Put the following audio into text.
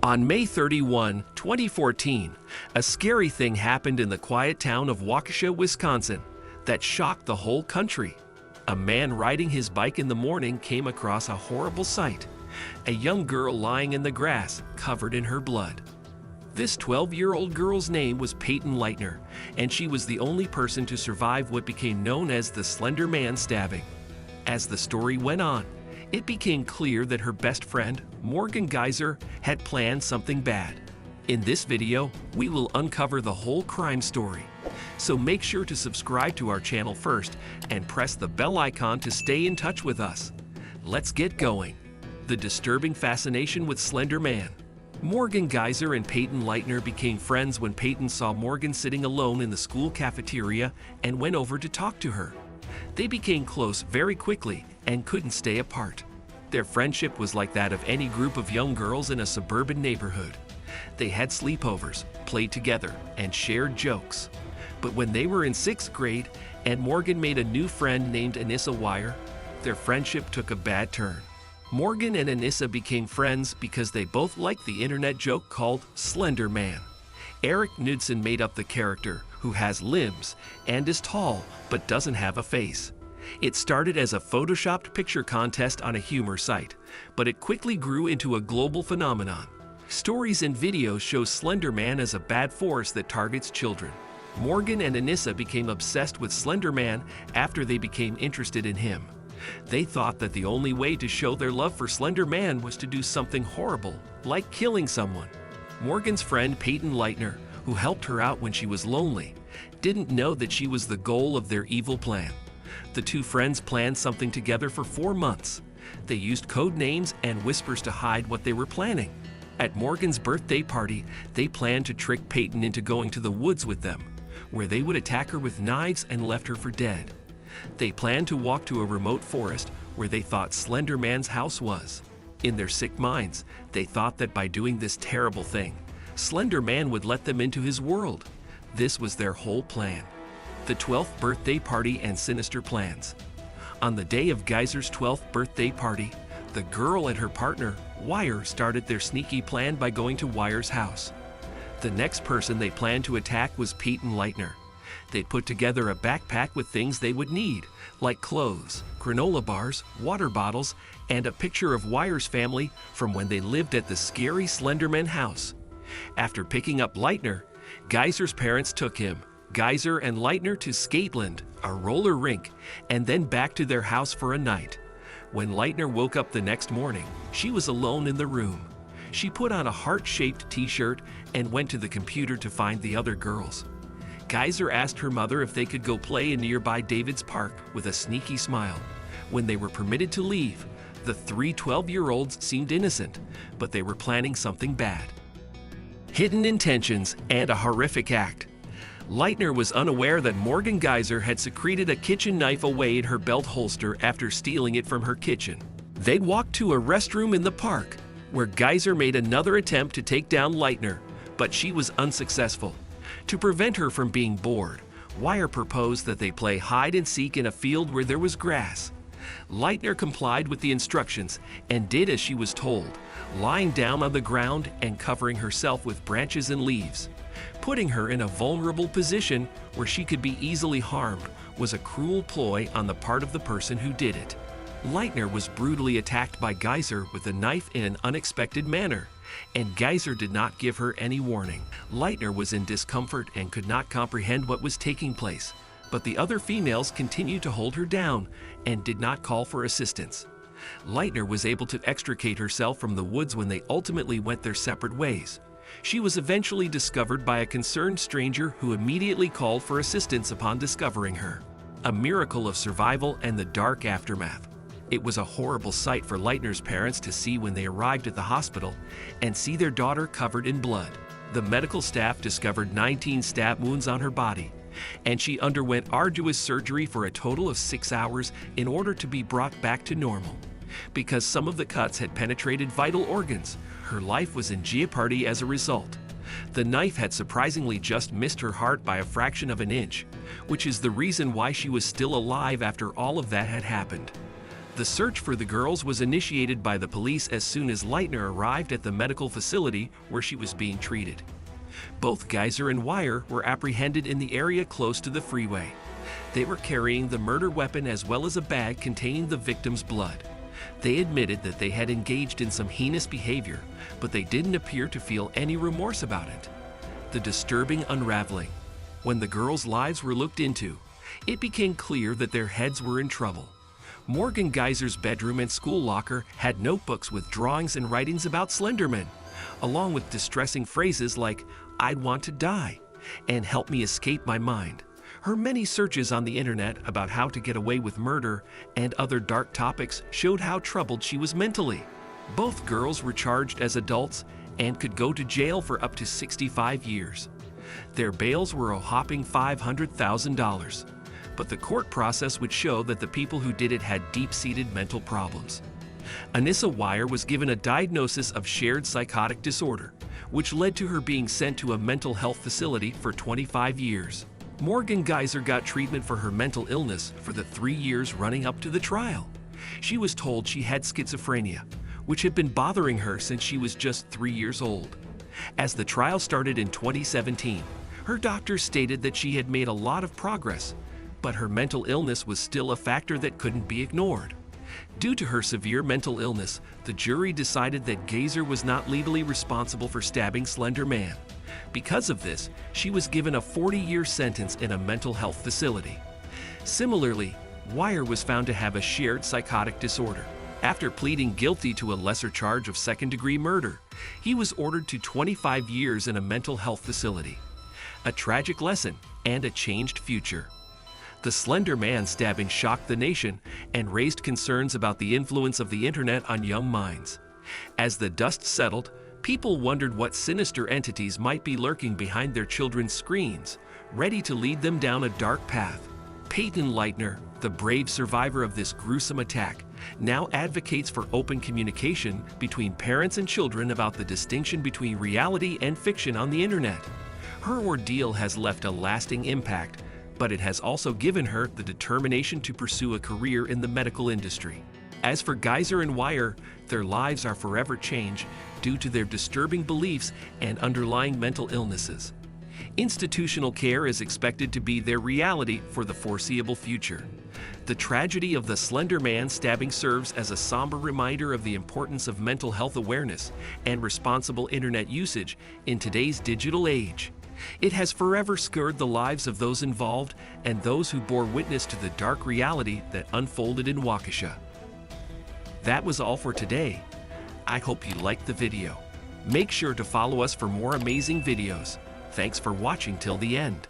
On May 31, 2014, a scary thing happened in the quiet town of Waukesha, Wisconsin, that shocked the whole country. A man riding his bike in the morning came across a horrible sight: a young girl lying in the grass, covered in her blood. This 12-year-old girl's name was Peyton Leitner, and she was the only person to survive what became known as the Slenderman Stabbing. As the story went on, it became clear that her best friend, Morgan Geyser, had planned something bad. In this video, we will uncover the whole crime story. So make sure to subscribe to our channel first and press the bell icon to stay in touch with us. Let's get going. The disturbing fascination with Slenderman. Morgan Geyser and Peyton Leitner became friends when Peyton saw Morgan sitting alone in the school cafeteria and went over to talk to her. They became close very quickly and couldn't stay apart. Their friendship was like that of any group of young girls in a suburban neighborhood. They had sleepovers, played together, and shared jokes. But when they were in 6th grade and Morgan made a new friend named Anissa Wire, their friendship took a bad turn. Morgan and Anissa became friends because they both liked the internet joke called Slenderman. Eric Knudsen made up the character, who has limbs and is tall but doesn't have a face. It started as a photoshopped picture contest on a humor site, but it quickly grew into a global phenomenon. Stories and videos show Slenderman as a bad force that targets children. Morgan and Anissa became obsessed with Slenderman after they became interested in him. They thought that the only way to show their love for Slenderman was to do something horrible, like killing someone. Morgan's friend Peyton Leitner, who helped her out when she was lonely, didn't know that she was the goal of their evil plan. The two friends planned something together for 4 months. They used code names and whispers to hide what they were planning. At Morgan's birthday party, they planned to trick Peyton into going to the woods with them, where they would attack her with knives and left her for dead. They planned to walk to a remote forest where they thought Slenderman's house was. In their sick minds, they thought that by doing this terrible thing, Slenderman would let them into his world. This was their whole plan. The 12th birthday party and sinister plans. On the day of Geyser's 12th birthday party, the girl and her partner, Wire, started their sneaky plan by going to Wire's house. The next person they planned to attack was Peyton Leitner. They'd put together a backpack with things they would need, like clothes, granola bars, water bottles, and a picture of Wire's family from when they lived at the scary Slenderman house. After picking up Leitner, Geyser's parents took him, Geyser and Leitner, to Skateland, a roller rink, and then back to their house for a night. When Leitner woke up the next morning, she was alone in the room. She put on a heart-shaped t-shirt and went to the computer to find the other girls. Geyser asked her mother if they could go play in nearby David's Park with a sneaky smile. When they were permitted to leave, the 3 12-year-olds seemed innocent, but they were planning something bad. Hidden intentions and a horrific act. Leitner was unaware that Morgan Geyser had secreted a kitchen knife away in her belt holster after stealing it from her kitchen. They walked to a restroom in the park, where Geyser made another attempt to take down Leitner, but she was unsuccessful. To prevent her from being bored, Wire proposed that they play hide and seek in a field where there was grass. Leitner complied with the instructions and did as she was told, lying down on the ground and covering herself with branches and leaves. Putting her in a vulnerable position where she could be easily harmed was a cruel ploy on the part of the person who did it. Leitner was brutally attacked by Geyser with a knife in an unexpected manner, and Geyser did not give her any warning. Leitner was in discomfort and could not comprehend what was taking place, but the other females continued to hold her down and did not call for assistance. Leitner was able to extricate herself from the woods when they ultimately went their separate ways. She was eventually discovered by a concerned stranger who immediately called for assistance upon discovering her. A miracle of survival and the dark aftermath. It was a horrible sight for Leitner's parents to see when they arrived at the hospital and see their daughter covered in blood. The medical staff discovered 19 stab wounds on her body, and she underwent arduous surgery for a total of 6 hours in order to be brought back to normal. Because some of the cuts had penetrated vital organs, her life was in jeopardy as a result. The knife had surprisingly just missed her heart by a fraction of an inch, which is the reason why she was still alive after all of that had happened. The search for the girls was initiated by the police as soon as Leitner arrived at the medical facility where she was being treated. Both Geyser and Wire were apprehended in the area close to the freeway. They were carrying the murder weapon as well as a bag containing the victim's blood. They admitted that they had engaged in some heinous behavior, but they didn't appear to feel any remorse about it. The disturbing unraveling. When the girls' lives were looked into, it became clear that their heads were in trouble. Morgan Geyser's bedroom and school locker had notebooks with drawings and writings about Slenderman, along with distressing phrases like, "I'd want to die," and "help me escape my mind." Her many searches on the internet about how to get away with murder and other dark topics showed how troubled she was mentally. Both girls were charged as adults and could go to jail for up to 65 years. Their bails were a whopping $500,000. But the court process would show that the people who did it had deep-seated mental problems. Anissa Wire was given a diagnosis of shared psychotic disorder, which led to her being sent to a mental health facility for 25 years. Morgan Geyser got treatment for her mental illness for the 3 years running up to the trial. She was told she had schizophrenia, which had been bothering her since she was just 3 years old. As the trial started in 2017, her doctor stated that she had made a lot of progress, but her mental illness was still a factor that couldn't be ignored. Due to her severe mental illness, the jury decided that Geyser was not legally responsible for stabbing Slender Man. Because of this, she was given a 40-year sentence in a mental health facility. Similarly, Wire was found to have a shared psychotic disorder. After pleading guilty to a lesser charge of second-degree murder, he was ordered to 25 years in a mental health facility. A tragic lesson and a changed future. The Slenderman stabbing shocked the nation and raised concerns about the influence of the internet on young minds. As the dust settled, people wondered what sinister entities might be lurking behind their children's screens, ready to lead them down a dark path. Peyton Leitner, the brave survivor of this gruesome attack, now advocates for open communication between parents and children about the distinction between reality and fiction on the internet. Her ordeal has left a lasting impact, but it has also given her the determination to pursue a career in the medical industry. As for Geyser and Wire, their lives are forever changed due to their disturbing beliefs and underlying mental illnesses. Institutional care is expected to be their reality for the foreseeable future. The tragedy of the Slenderman stabbing serves as a somber reminder of the importance of mental health awareness and responsible internet usage in today's digital age. It has forever scarred the lives of those involved and those who bore witness to the dark reality that unfolded in Waukesha. That was all for today. I hope you liked the video. Make sure to follow us for more amazing videos. Thanks for watching till the end.